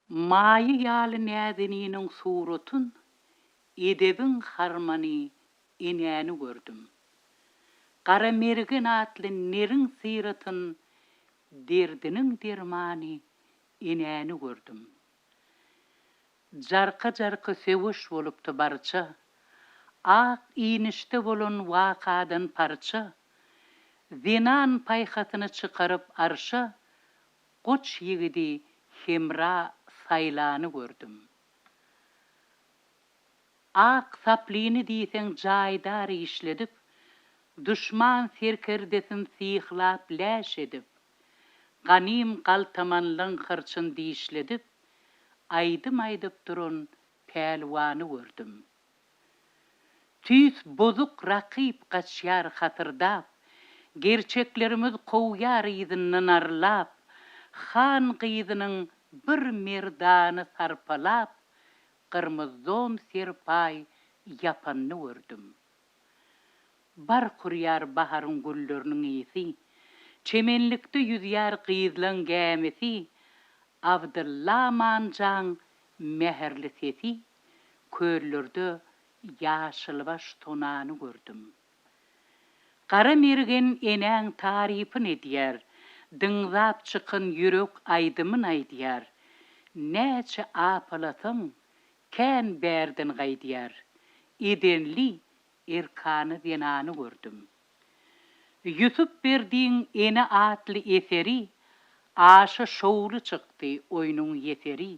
Mayı ýaly nädeniniň suratyn, edebin harmany inäni gördüm. Qara mergen atly nerin syratyn, derdiniň dermany inäni gördüm. Jarqa sewiş bolupdy barça, ak iňişde bolan wakadan parça, zinan paýhatyny çykaryp arşa, goç ýigidi hemra saylany gördüm. Ak saplyny diýseň jaýdar işledip, düşman serkerdesin syhlap läş edip, ganym galtamanlyň hyrçyn diýişledip, aydyp duran pälwany gördüm. Tüýs bozuk rakyp gaçýar hatyrda, gerçeklerimiz gowyar ýyzynyň arlap, han gyzynyň bir merdany sarpalap, gyrmyzdan serpay ýapanyny gördüm. Bar kurýar baharyň gülleriniň ýesi, çemenlikde ýüzýär gyzlan gämesi, Abdulla manjaň meherli sesi, körlerde ýaşylbaş tonany gördüm. Qara mergen enäň tarypyn edýär, diňzap çykyn ýürek aýdymyn aýdýar. Näçe apalasyň, kän bärdin gaýdýar. Edenli erkany denany gördüm. Ýusup Berdiýew ene atly eseri, aşa şowly çykdy oýunyň ýeteri.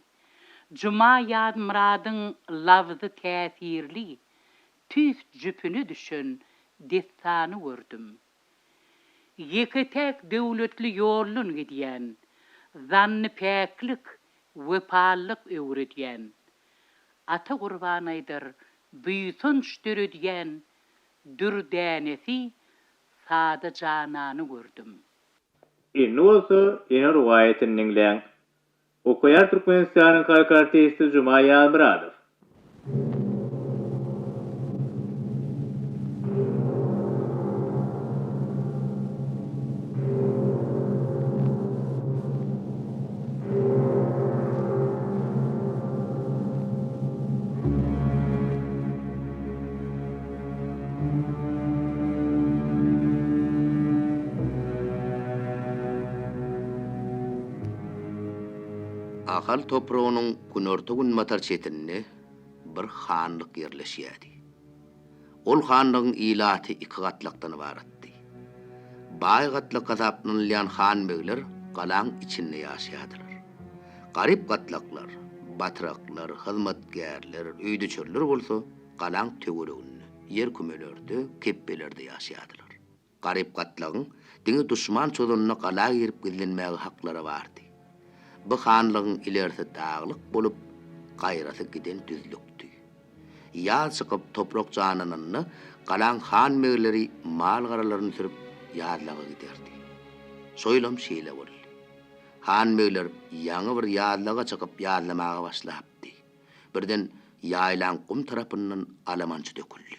Juma ýadmyradyň lawzy täsirli, tüs jüpüni düşen destany gördüm. Ýeketek döwletli ýollun gidýän, zanny päklik, wepalyk öwredýän. Ata gurban aýdyr, büýsünç döredýän, dürdänesi, sada janany gördüm. Inni bolsa, ene rowaýatyny dinleýän. Okuýar Türkmenistanyň halk artisti Juma Ýalmyradow. Akal toprağının günorta gün matar çetinne bir hanlyk yerleşýärdi. Ol hanlygyň ilaty iki gatlykdan ibaratdy. Baý gatlyk gazaplanýan hanbegler galaň içinde ýaşaýardylar. Garip gatlyklar, batraklar, hyzmatgärler, üýdüçürler bolsa galaň töwereginde, ýer kümelerde, keppelerde ýaşaýardylar. Garip gatlygyň diňe düşman çözününe gala girip gizlenmäge haklary bardy. Bu hanlygyň ilerisi daglyk bolup, gaýrasy giden düzlükdi. Ýa çykyp toprak jananyny galaň han megleri mal garalaryny sürüp ýadlaga giderdi. Soýlam şeýle boldy. Han megler ýaňy bir ýadlaga çykyp ýadlamaga başlapdy. Birden ýaýlan kum tarapyndan alamançy döküldi.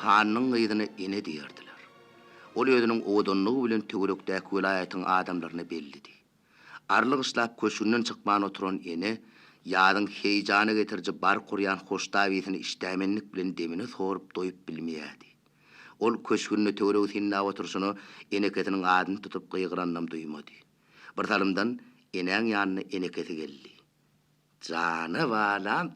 Hanlygyň gyzyny ene diýerdiler. Ol özüniň owadanlygy bilen töwerekdäki welaýatyň adamlaryna bellidi. Arlyk islap köşünden çykman oturan ene, ýadyň heýjany getirji bar kurýan hoşdawysyny işdämenlik bilen demini sorup doýup bilmeýärdi. Ol köşünde töwerek sinna oturşuny eneketiniň adyny tutup gyýgyrandym duýmady. Bir tarymdan eneň ýanyna eneketi geldi. Cana balam.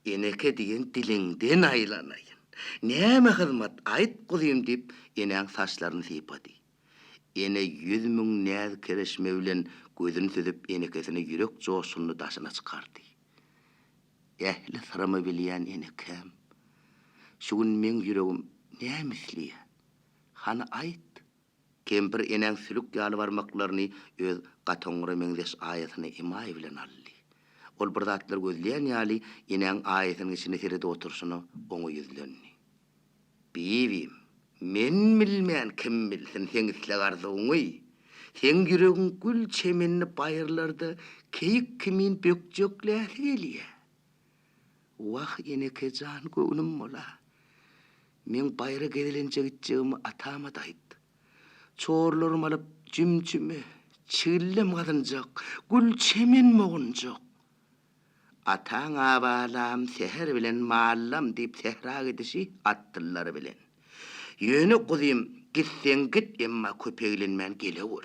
Eneke diyen dilinden aylanayın. Näme hizmet ayt gulyım dip eneň saçlaryny sypady. Ene 100 000 näz kereşme bilen gözüni süzüp enekesine yürek joşuny daşyna çykardy. Ehli sırama bilýän enekem. Şugun men yüregim nämisli? Hana ayt. Kempir eneň sülük ýaly barmaklaryny öz gatoňry meňdeş aýatyny imay bilen aldy. Ol bir zatlar gözleýän ýaly eneň aýatynyň içine serede oturşuny oňa ýüzlendi. Bibim, men bilmän kim bilsin sen isle gardyňy. Sen yüregin gül çemenini bayırlarda keyik kimin bökjekläsi gelýär. Wah eneke jan göwnüm mola. Men bayra gedilençe gitjegimi atama da aýtdy. Çorlarym alyp jüm-jüme, çyllem gadynjak, gül çemen mogunjak. Ataň abalam seher bilen mallam diýip sehra gidişi attylary bilen. Ýöne gudyym gitsen git emma köpeglenmän gelewur.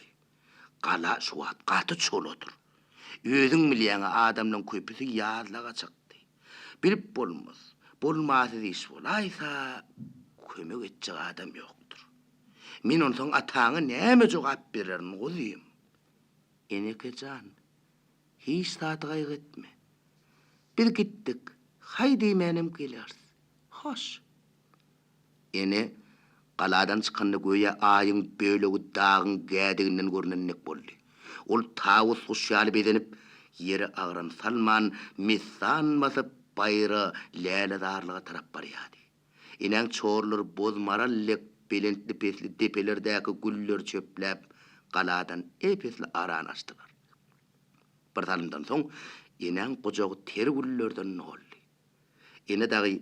Gala şu wagt gaty çolodur. Özüň bilýän adamnyň köpüsi ýazlaga çykdy. Bilip bolmaz. Bolmasy iş bolaysa kömek etjek adam ýokdur. Men onsoň ataňa näme jogap bererim gudyym? Enekejan, hiç taýgy etme. Bir gittik, haydi menim gelers. Hoş. Ene galadan çykanda goýa aýyň bölegi dağın gädiginden görnennek boldy. Ol tawus uşaly bedenip yeri agran Salman misan masyp bayra läledarlyga tarap barýady. Eneň çorlary bozmarallek belentli pesli depelerdäki güller çöpläp galadan epesli aran açdylar. Bir talimdan soň eneň gojagy ter güllerden noldy. Ene dagy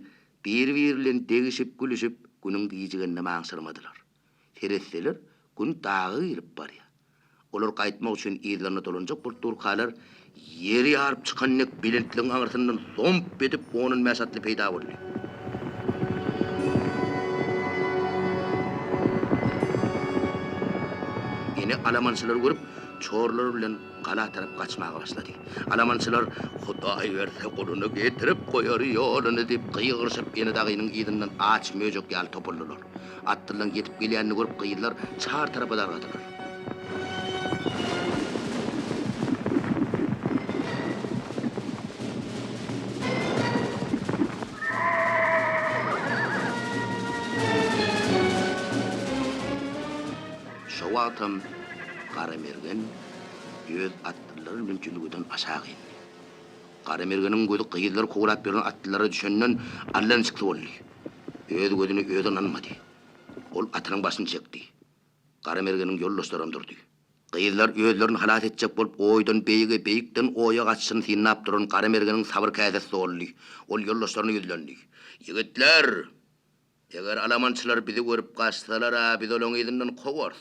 bir-birilen degişip gülüşip günüň giýjiginde maňsyrmadylar. Teresseler gün dagy girip barýar. Olar gaýtmak üçin ýerlerine dolanjak bir turkalar ýeri ýaryp çykannek bilentliň aňyrtyndan somp edip onuň mäsatly peýda boldy. Ene alamançylar görüp çorlar bilen gala tarap kaçmağa başladı. Alamançylar Hudaý berse goluny getirip goýar ýoluny diýip gyýgyrşyp ene dagynyň ýydynyň aç möjek ýaly topuldylar. Atdylaryň getip gelýänini görüp gyýylar çar tarapa dargadylar. Şo wagtam Garamergen göz attılar mümkünlüğüden aşağı indi. Garamergenin gözü kıyıdlar koğulap beren attılara düşenden allan çıktı oldu. Öz gözünü özden anmadı. Ol atının başını çekti. Garamergenin yoldaşlarım durdu. Kıyıdlar özlerini halat edecek bolup oydan beyige beyikten oya kaçsın sinnap durun Garamergenin sabır käsesi oldu. Ol yoldaşlarını yüzlendi. Yigitler, eger alamançılar bizi görüp kaçsalar biz olun ýydynden kowarys.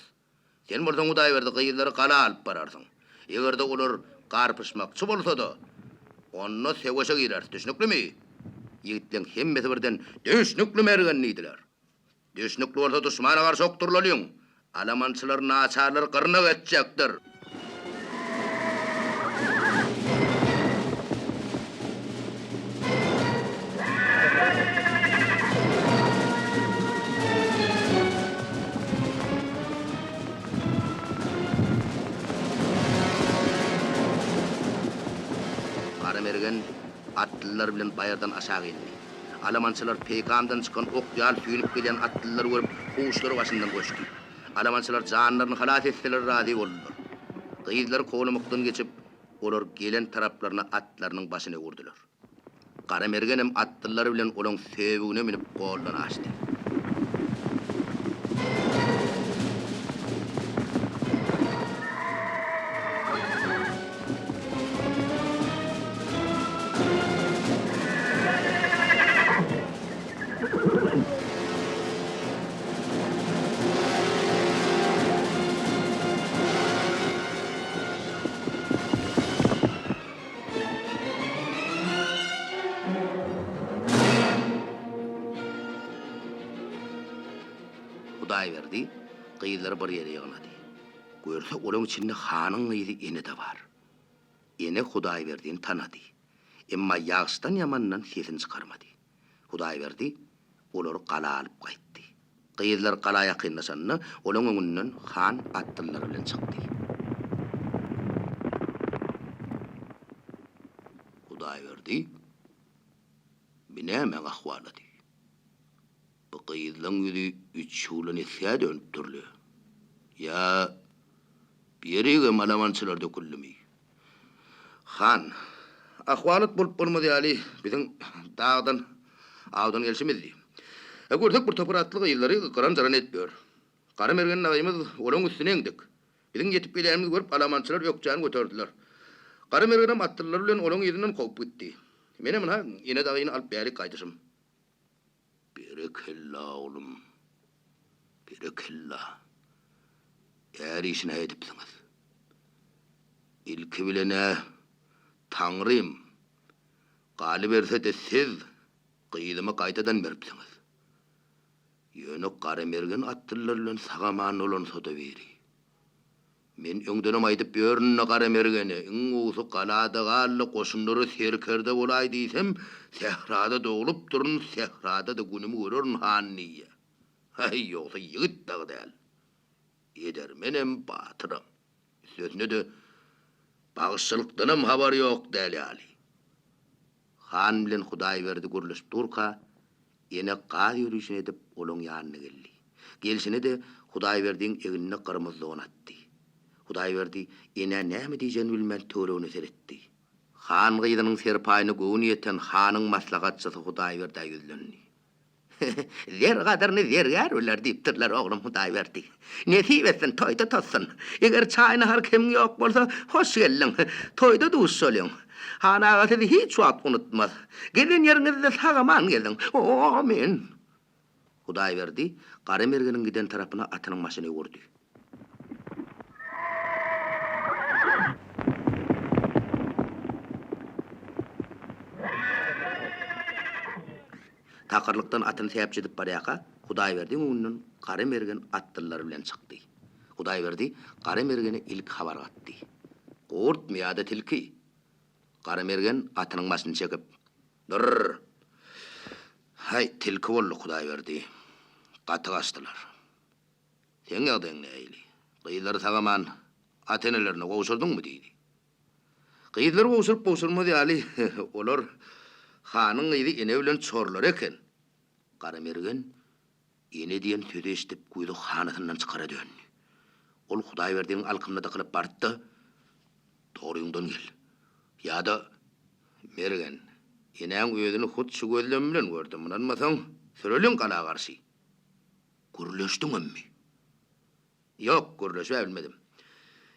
Sen buradan Hudaý berdi gyýyllary gala alyp bararsyň. Egerde olar garpyşmakçy bolsa-da, onu seweşe girer, düşnükmi? Ýigitleň hemmesi birden düşnükli mergen diýdiler. Düşnükli bolsa duşmana garşy okturlalyň. Alamançylar naçarlar gyrna geçjekdir. Garamergen atlılar bilen bayırdan aşağı indi. Alamançylar peygamdan çıkan ok ýal süýünüp gelýän atlylar görüp huşlary başyndan goşdy. Alamançylar janlaryny halat etseler razy boldular. Gyýyzlar kolumukdan geçip olar gelen taraplarına atlarynyň başyna urdular. Garamergen hem atlylar bilen olaň söwüne minip goldan açdy. Hudaý berdi, gyýyllary bir ýere ýygnady. Görse olaň içinde hanyň ýyzy ene de bar. ene Hudaýberdiň tanady. Emma ýaşdan yamandan sesin çykarmady. Hudaýberdi olary gala alyp gaýtdy. Gyýyzlar gala ýakynlaşanny olaň öňünden han attylary bilen çykdy. Hudaýberdi Mine men ahwalady. Bu gyýyzlaň ýüzi 3 ýylyny ýa dönüp durly. Ya birige malamançylar dökülmi. Han ahwalat bolup bolmady ýaly biziň dağdan awdan gelşimizdi. Gördük bir topraklyk ýyllary garan jaran etber. Gara mergen naýymyz olaň üstüne eňdik. Biziň ýetip gelýänimizi görüp alamançylar ýokjany göterdiler. Gara mergen attylar bilen olaň ýerinden goýup gitdi. Menem ha ýene dagyny alyp bäri gaýdyşym. Berekella oğlum. Berekella. Eğer işine edipsiniz. İlki bilene Tanrım gali verse de siz kıyılıma kaytadan veripsiniz. Yönü kare mergen attırlarla sağaman olan soda veri. Men öňdenem aýdyp börünne kare mergeni, uğusu kalada gallı koşunları serkerde bolay diýsem, sehrada doğulup durun, sehrada da günümü görürün hanniye. Hay yoksa yigit dağı däl. Eder menem batırım. Sözüne de bağışçılıktanım habar yok däl ýaly. Han bilen Hudaýberdi gürleşip durka, ene gaý ýürüşine edip olaň ýanyna geldi. Gelşine de Hudaýberdiň egine gyrmyzlygyny atdy. Hudaýberdi ene näme diýjeni bilmän töregini seretdi. Han gyýdynyň serpaýyny göwün ýeten hanyň maslahatçysy Hudaýberdi ýüzlendi. Zer gadarny zerger öler diýipdirler oglum Hudaýberdi. Nesip etsin toýda tossyn. Eger çaýny har kim ýok bolsa hoş geldiň. Toýda duş solyň. Han agaty hiç wagt unutmaz. Gelen ýeriňizde sagaman geldiň. Amin. Hudaýberdi gara mergeniň giden tarapyna atynyň maşyny gördü. Takarlyktan atyny täp jedip barýaka, Hudaýberdiň öňünden gara mergen attylary bilen çykdy. Hudaýberdi gara mergeni ilk habar gatdy. Gurt miýada tilki. Gara mergen atynyň maşyny çekip, "Dur. Hay tilki boldy Hudaýberdi. Gaty gaçdylar. Sen ýagdaýyň näýli? Gyýyzlar sagaman atenelerine gowşurdyňmy?" diýdi. Gyýyzlar gowşurmady ýaly, olar hanyň ýyzy ene bilen çorlar eken. Gara mergen ene diýen sözi eşitip güýdü hanatyndan çykara döndü. Ol Hudaýberdiň alkymyna kylyp bardy. "Toryňdan gel. Ýa-da mergen, eneň özüni hut şu gözlem bilen gördüm. Munanmasaň, sürelin gala garşy." "Gürleşdiňmi?" "Ýok, gürleşe bilmedim.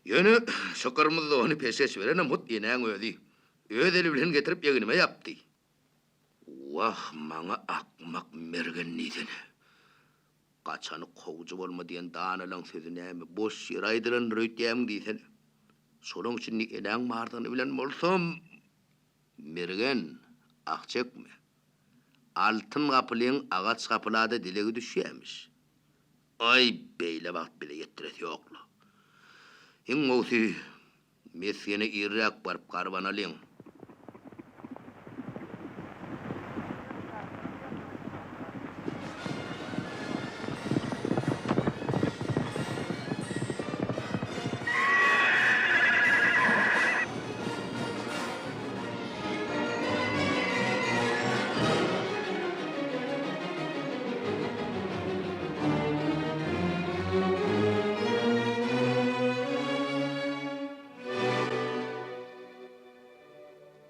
Ýöne şokarmyzlygyny peşeş berenem hut eneň özü. Öz eli bilen getirip ýeginime ýapdy." "Wah, maňa akmak mergen nidene. Gaçany kowuju bolma diýen danalyň sözü näme? Boş ýer aýdyran röýtýäň diýsen. Şolaň üçin eneň mardyny bilen bolsam, mergen akçekmi? Altyn gapylyň agaç gapylada dilegi düşýärmiş. Ay beýle wagt bile ýetdiresi ýoklu. Hiň owsy mesiyene irrak barıp garban alyň."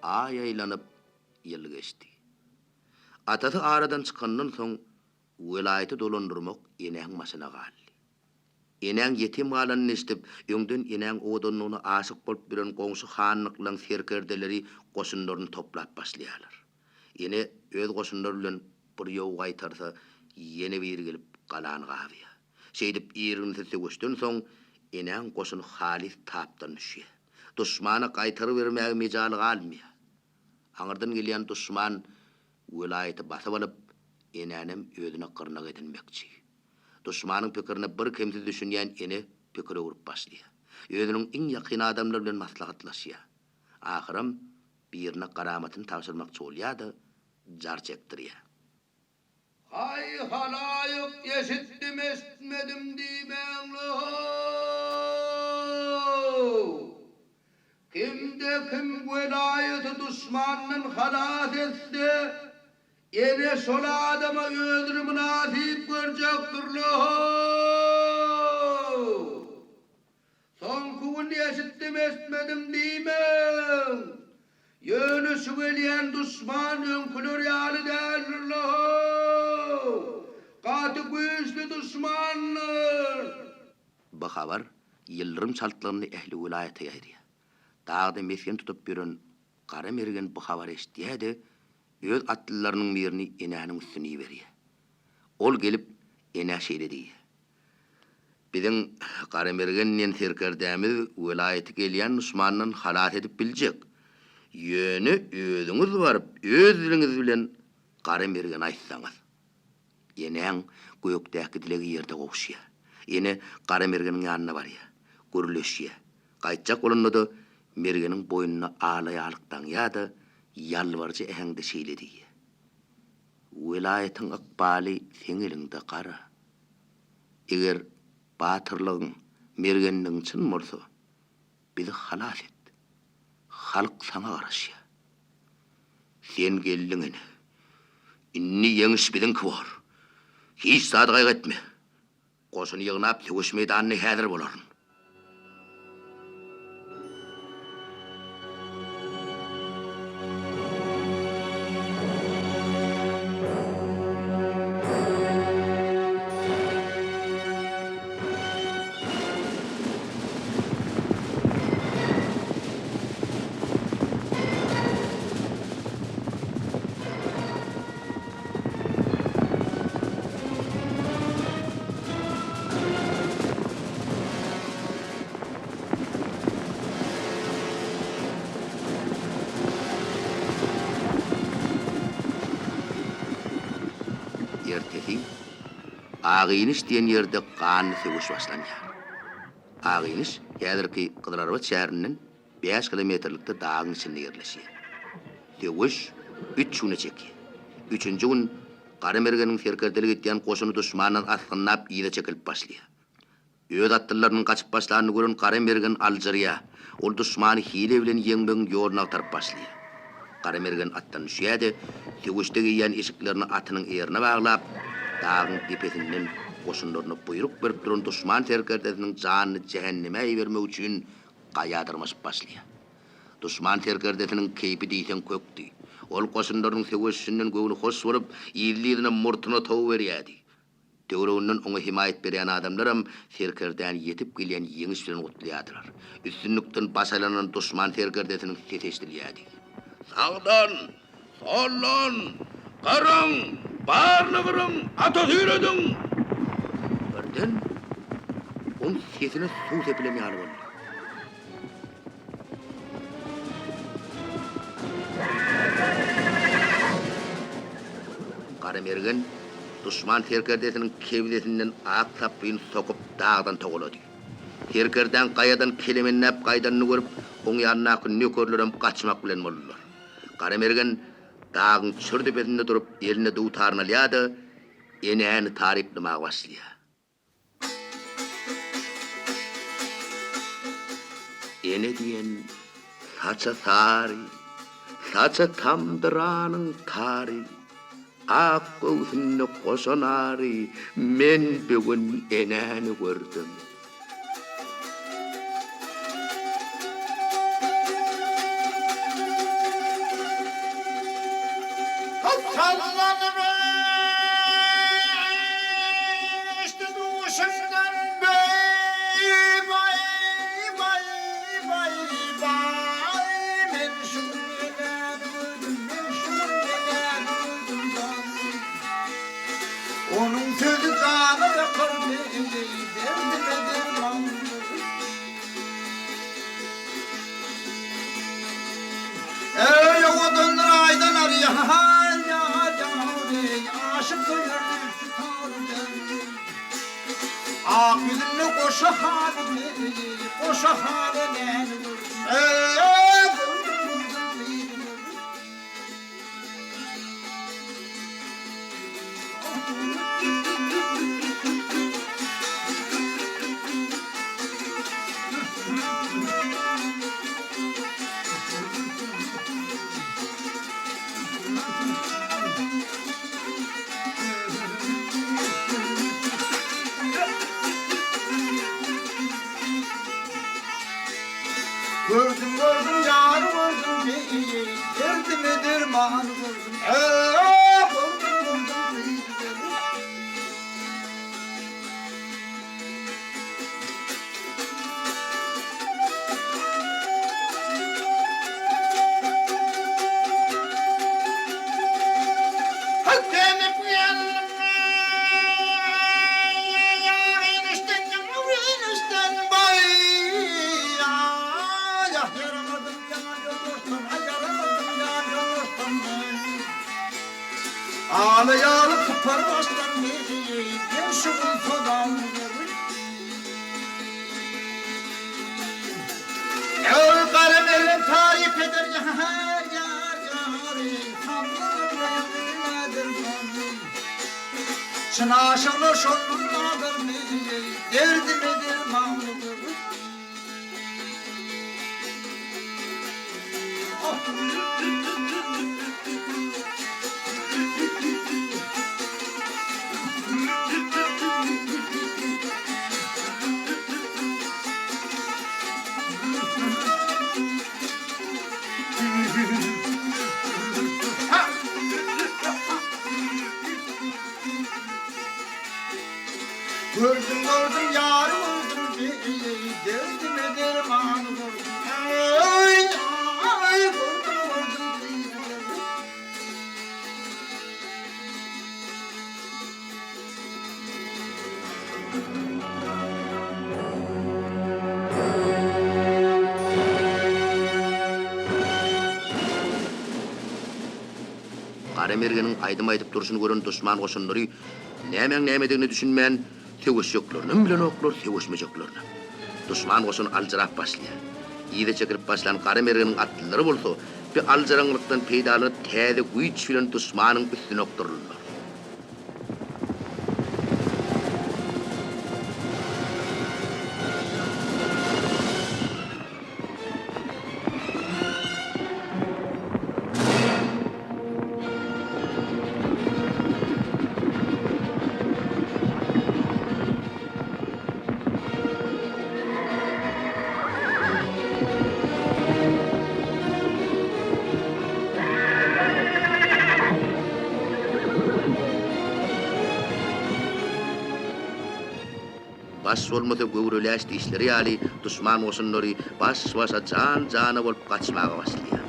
Ay aylanyp ýyl geçdi. Atasy aradan çykandan soň welaýaty dolandyrmak eneň maşyna galdy. Eneň ýetim galanyny eşitip, öňden eneň odanlygyna aşyk bolup bilen goňşy hanlyklaryň serkerdeleri goşunlaryny toplap başlaýarlar. Ene öz goşunlary bilen bir ýow gaýtarsa, ýene bir gelip galany gabya. Şeýdip ýerini söýüşden soň eneň goşuny halis tapdan düşýär. Düşmana gaýtaryp bermäge mejaly galmýar. Aňyrdan gelýän düşman welaýaty basyp alyp, enenem özüne gyrnak edilmekçi. Düşmanyň pikirini bir kimsiz düşünýän ene pikire urup başlaýar. Özüniň iň ýakyn adamlary bilen maslahatlaşýar. Ahırım birine karamatın tavsırmakçı olyadı, jar çektirýär. Hay halayık eşitdim esmedim diýmeňli. Kimde kim velayeti düşmanın halat etse, ene şol adama özünü münasip görjekdirli. Son gün eşitdim esmedim diýmeň. Yönü sügeleyen düşman önkülür ýaly däldirli. Gaty güýçli düşmanlar. Bu habar yıldırım çaltlarını ehli vilayete yaydı. Dağda mesken tutup biren Kara Mergen bu habar eşitdiýdi, öz atlılarının birini enäniň üstüne berýär. Ol gelip enä şeýledi. Biziň Kara Mergenden serkerdämiz vilayete gelýän düşmanyň halat edip biljek. Ýöne özüňiz baryp öz diliniz bilen Kara Mergen aýtsaňyz. Enäň göýükdäki dilegi ýerde gowşýar. Ene Kara Mergeniň ýanyna barýar, gürleşýär. Gaýtjak bolanda Mergeniň boýnuna alaýalykdan ýa-da ýalbarjy ähňde şeýledi. Vilayetiň ykbaly seň elinde Kara. Eger batyrlygyň Mergeniň çyn bolsa, bizi halas et. Halk sana garaşýar. Sen geldiň ene. Inni ýeňiş bilinki bar. Hiç zat gaýgatma. Goşuny ýygnap töwüş meýdanyna häzir bolaryn. Ertesi, Ağyniş diýen ýerde gany söwüş başlanýar. Ağyniş häzirki Kızlarbat şäherinden 5 kilometrlikde dağın içinde ýerleşýär. Söwüş 3 güne çekýär. 3-nji gün Kara Mergeniň serkerdelik etýän goşuny düşmanyň asgynap ýyla çekilip başlaýar. Öz atlylarynyň gaçyp başlanyny gören Kara Mergen aljarýar. Ol düşmany hile bilen ýeňmeň ýoluna agtaryp başlaýar. Kara Mergen attan düşýärdi, söwüşdegi ýan eşiklerini atynyň erine baglap, dağın tepesinden goşunlaryna buyruk berip duran düşman serkerdesiniň janyny jehenneme bermek üçin gaýadyrmaş başlaýar. Düşman serkerdesiniň keýpi diýsen kökdi. Ol goşunlarynyň söwüşinden göwüni hoş bolup, ýyllygyna murtuny taw berýärdi. Döwründen oňa himayet berýän adamlaram serkerden ýetip gelýän ýeňiş bilen gutlaýardylar. Üstünlükden başalanan düşman serkerdesiniň sesi eşdilýärdi. Sağdan, soldan, qarang, barlygyrın, ata süýredin. Birden, on sesini suw sepilen ýaly boldy. Kara Mergen, düşman serkerdesiniň kebdesinden ak tapyny sokup dağdan togulady. Serkerden gaýadan kelemenläp gaýdanyny görüp, oň ýanyna nökerlerim gaçmak bilen boldular. Kara Mergen dağın çördepesinde durup eline duw tarnalýady, enäni tariplemäge başlaýar. Ene diýen saça sari, saça tamdyranyň tari, ak göwsüne goşanary, men bugün enäni gördüm. Onun sözü dağlara kalbi ey odanlar aydan arıyor aşık duyar ak yüzünü koşa haline ey Gördüm gördüm yar gördüm değil, derdime derman gördüm. Gördüm gördüm değil. Ağlayalı kıpar baştan ben şu uykudan Yar karemerim tarif eder yar Tanrı'dır Çınaşanı şonlunadır Derdimidir mağludur Gördüm gördüm yar gördüm derdime derman gördüm ay gördüm Karamergenin aydım aydıp duruşunu gören düşman koşunları näme-nämedigini düşünmän tegeşjeklerini bilen oklar tegeşmejeklerini. Düşman koşun aljırap başlaya. İýde çekirip başlan Karamergenin atlary bolsa, bir aljaraňlykdan peýdalanıp täze güýç bilen düşmanyň üstüne okdururlar. Baş olmasa göwreläşdi işleri ýaly düşman oşunlary baş-başa jana bolup gaçmaga başlaýar.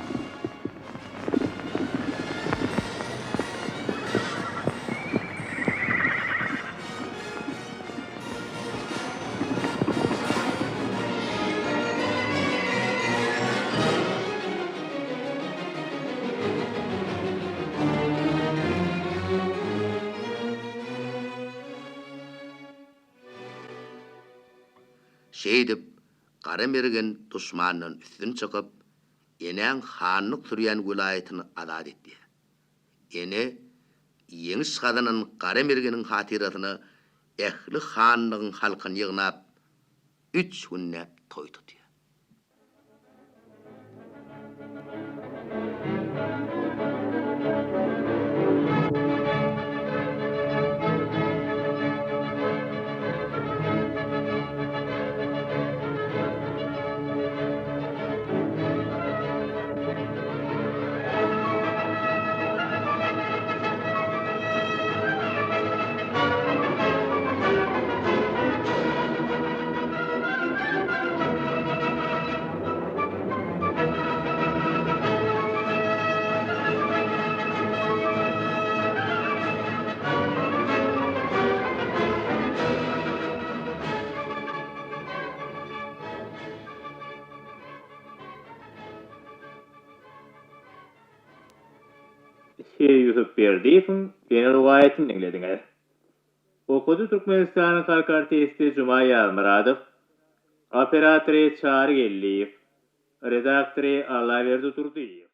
Şeýdip Karamergen düşmanyň üstüne çykyp enäň hanlyk sürýän welaýatyny azat etdi. Ene ýeňiş gazanyň Karamergeniň hatiratyny ähli hanlygyň halkyny ýygnap 3 günnäp toý tutdy. Ýusup Berdiýewiň ýene rowaýatyny dinlediňiz. Okudy Türkmenistanyň halk artisti Jumaý Almuradow, operatory Çary Gelliýew, redaktory Allaberdi Turdiýew.